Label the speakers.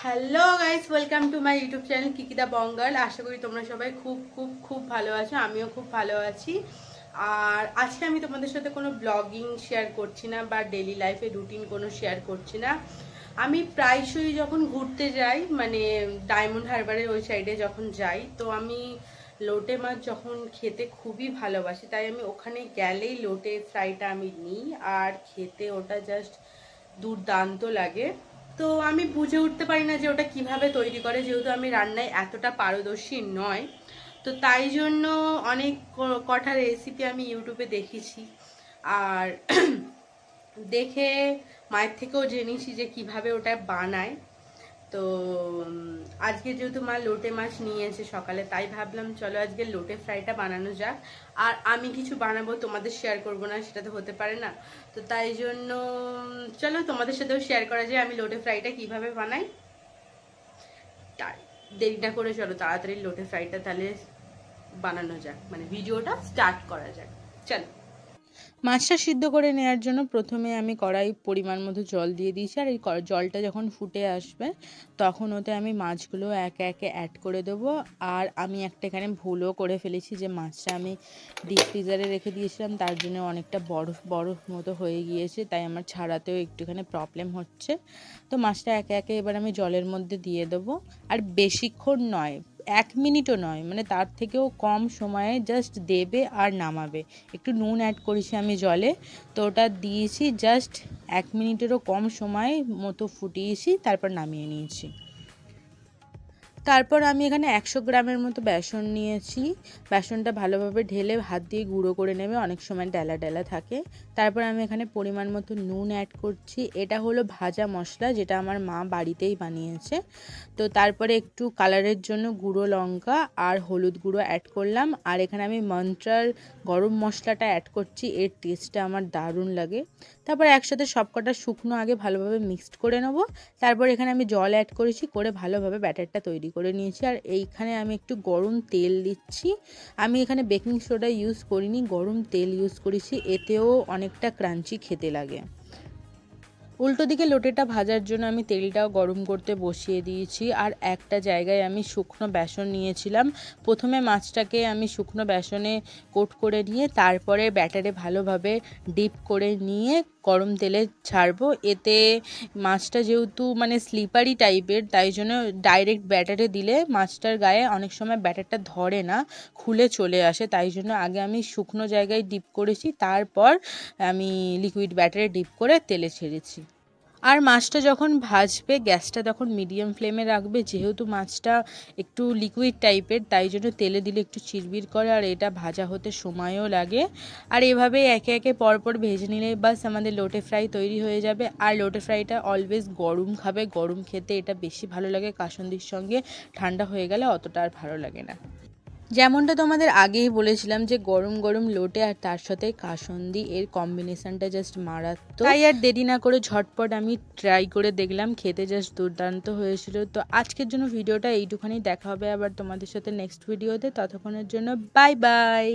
Speaker 1: Hello guys, welcome to my YouTube channel Kikida Bangal. আশা করি তোমরা সবাই খুব খুব খুব ভালো আছো। আমিও খুব ভালো আছি। আর আজকে আমি তোমাদের সাথে কোনো ব্লগিং শেয়ার করছি না বা ডেইলি লাইফে রুটিন কোনো শেয়ার করছি না। আমি প্রায়শই যখন ঘুরতে যাই, মানে ডায়মন্ড হারবারের ওই সাইডে যখন যাই, তো আমি লোটে মাছ যখন খেতে খুবই ভালোবাসি, তাই আমি ওখানে গেলেই লোটে ফ্রাইটা আমি নিই আর খেতে ওটা জাস্ট দুর্দান্ত লাগে। তো আমি বুঝে উঠতে পারি না যে ওটা কিভাবে তৈরি করে, যেহেতু আমি রান্নায় এতটা পারদর্শী নয়। তো তাই জন্য অনেক কটা রেসিপি আমি ইউটিউবে দেখেছি আর দেখে মায়ের থেকেও জেনেছি যে কিভাবে ওটা বানায়। তো আজকে যেহেতু মা লোটে মাছ নিয়েছে সকালে, তাই ভাবলাম চলো আজকে লোটে ফ্রাইটা বানানো যাক। আর আমি কিছু বানাবো, তোমাদের শেয়ার করব না, সেটা তো হতে পারে না। তো তাই জন্য চলো তোমাদের সাথেও শেয়ার করা যায় আমি লোটে ফ্রাইটা কিভাবে বানাই। দেরি না করে চলো তাড়াতাড়ি লোটে ফ্রাইটা তাহলে বানানো যাক, মানে ভিডিওটা স্টার্ট করা যাক। চলো, মাছটা সিদ্ধ করে নেওয়ার জন্য প্রথমে আমি কড়াই পরিমাণ মতো জল দিয়ে দিয়েছি। আর এই জলটা যখন ফুটে আসবে তখন ওতে আমি মাছগুলো একে একে অ্যাড করে দেবো। আর আমি একটা এখানে ভুলও করে ফেলেছি, যে মাছটা আমি ডিপ ফ্রিজারে রেখে দিয়েছিলাম, তার জন্য অনেকটা বরফ বরফ মতো হয়ে গিয়েছে, তাই আমার ছাড়াতেও একটুখানি প্রবলেম হচ্ছে। তো মাছটা একে একে এবার আমি জলের মধ্যে দিয়ে দেবো। আর বেশিক্ষণ নয়, 1 মিনিটও নয়, মানে তার থেকেও কম সময়ে জাস্ট দেবে আর নামাবে। একটু নুন অ্যাড করেছি আমি জলে, তো ওটা দিয়েছি জাস্ট 1 মিনিটেরও কম সময় মতো ফুটিয়েছি, তারপর নামিয়ে নিয়েছি। তারপর আমি এখানে 100 গ্রামের মতো বেসন নিয়েছি। বেসনটা ভালোভাবে ঢেলে হাত দিয়ে গুঁড়ো করে নেবে, অনেক সময় ডেলা ডেলা থাকে। তারপর আমি এখানে পরিমাণ মতো নুন অ্যাড করছি। এটা হলো ভাজা মশলা, যেটা আমার মা বাড়িতেই বানিয়েছে। তো তারপরে একটু কালারের জন্য গুঁড়ো লঙ্কা আর হলুদ গুঁড়ো অ্যাড করলাম। আর এখানে আমি মন্ত্রার গরম মশলাটা অ্যাড করছি, এর টেস্টটা আমার দারুণ লাগে। তারপর একসাথে সবকটা শুকনো আগে ভালোভাবে মিক্সড করে নেবো। তারপর এখানে আমি জল অ্যাড করেছি, করে ভালোভাবে ব্যাটারটা তৈরি করে নিয়েছি। আর এইখানে আমি একটু গরম তেল দিচ্ছি। আমি এখানে বেকিং সোডা ইউজ করিনি, গরম তেল ইউজ করেছি, এতেও অনেকটা ক্রাঞ্চি খেতে লাগে। উল্টো দিকে লোটেটা ভাজার জন্য আমি তেলটাও গরম করতে বসিয়ে দিয়েছি। আর একটা জায়গায় আমি শুকনো বেসন নিয়েছিলাম। প্রথমে মাছটাকে আমি শুকনো বেসনে কোট করে নিয়ে তারপরে ব্যাটারে ভালোভাবে ডিপ করে নিয়ে গরম তেলে ছাড়বো। এতে মাছটা যেহেতু মানে স্লিপারি টাইপের, তাই জন্য ডাইরেক্ট ব্যাটারে দিলে মাছটার গায়ে অনেক সময় ব্যাটারটা ধরে না, খুলে চলে আসে। তাই জন্য আগে আমি শুকনো জায়গায় ডিপ করেছি, তারপর আমি লিকুইড ব্যাটারে ডিপ করে তেলে ছেড়েছি। আর মাছটা যখন ভাজবে গ্যাসটা তখন মিডিয়াম ফ্লেমে রাখবে, যেহেতু মাছটা একটু লিকুইড টাইপের, তাই জন্য তেলে দিলে একটু চিরবির করে আর এটা ভাজা হতে সময়ও লাগে। আর এভাবে একে একে পরপর ভেজে নিলে বাস আমাদের লোটে ফ্রাই তৈরি হয়ে যাবে। আর লোটে ফ্রাইটা অলওয়েজ গরম খাবে, গরম খেতে এটা বেশি ভালো লাগে, কাসুন্দির সঙ্গে। ঠান্ডা হয়ে গেলে অতটা আর ভালো লাগে না। যেমনটা তোমাদের আগেই বলেছিলাম যে গরম গরম লোটে আর তার সাথে কাসুন্দি, এর কম্বিনেশনটা জাস্ট মারাত্মক। তাই আর দেরি না করে ঝটপট আমি ট্রাই করে দেখলাম, খেতে জাস্ট দুর্দান্ত হয়েছিল। তো আজকের জন্য ভিডিওটা এইটুখানি, দেখা হবে আবার তোমাদের সাথে নেক্সট ভিডিওতে। ততক্ষণের জন্য বাই বাই।